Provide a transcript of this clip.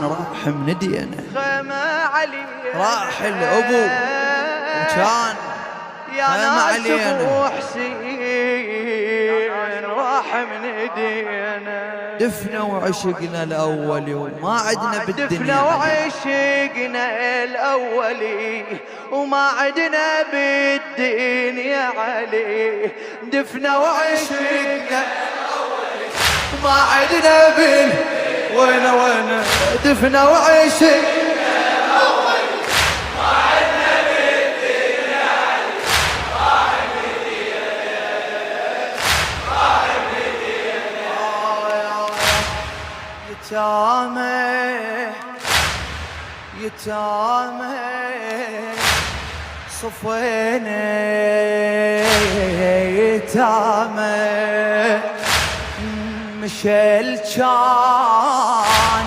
راح من دينا خيمة علي راح الأبو وكان خيمة علينا حسين راح من دينا دفنا وعشقنا الأولي وما عدنا بالدنيا دفنا وعشقنا الأولي وما عدنا بالدنيا علي دفنا وعشقنا الأولي وما عدنا وين دفنا وعشقنا الأولي ما عدنا بالدنيا علي راح بالدنيا يتامى صفوينا يتامى مشل كان